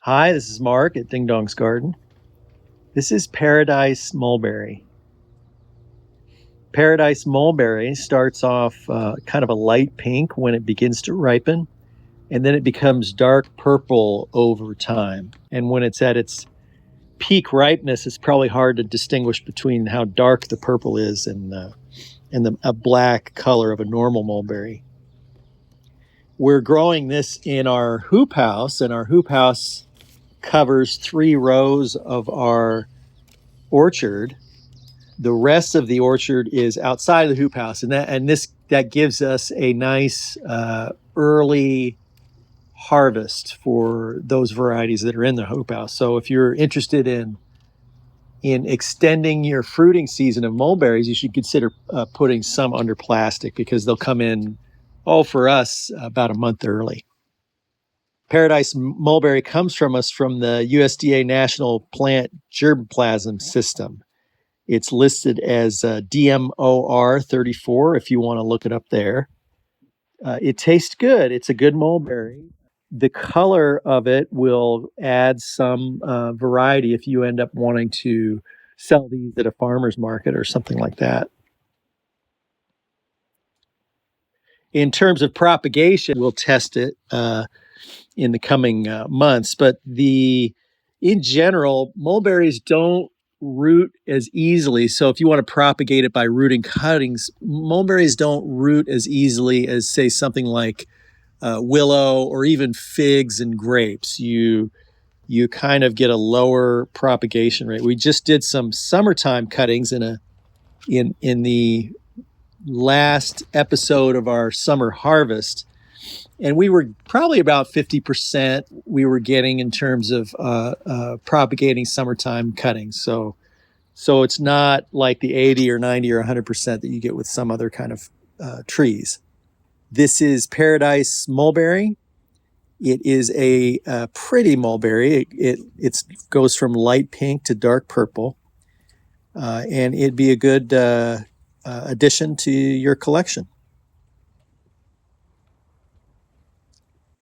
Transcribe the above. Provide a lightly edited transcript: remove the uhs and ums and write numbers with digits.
Hi, this is Mark at Dingdong's Garden. This is Paradise Mulberry. Paradise Mulberry starts off kind of a light pink when it begins to ripen, and then it becomes dark purple over time. And when it's at its peak ripeness, it's probably hard to distinguish between how dark the purple is and a black color of a normal mulberry. We're growing this in our hoop house, and our hoop house covers 3 rows of our orchard. The rest of the orchard is outside of the hoop house, and that gives us a nice early harvest for those varieties that are in the hoop house. So if you're interested in extending your fruiting season of mulberries, you should consider putting some under plastic because they'll come in, for us, about a month early. Paradise Mulberry comes from us from the USDA National Plant Germplasm System. It's listed as DMOR 34 if you want to look it up there. It tastes good. It's a good mulberry. The color of it will add some variety if you end up wanting to sell these at a farmer's market or something like that. In terms of propagation, we'll test it in the coming months, but in general, mulberries don't root as easily. So if you want to propagate it by rooting cuttings, mulberries don't root as easily as, say, something like willow or even figs and grapes. You kind of get a lower propagation rate. We just did some summertime cuttings in the last episode of our summer harvest, and we were probably about 50% we were getting in terms of propagating summertime cuttings. So it's not like the 80 or 90 or 100% that you get with some other kind of trees. This is Paradise Mulberry. It is a pretty mulberry. It goes from light pink to dark purple, and it'd be a good addition to your collection.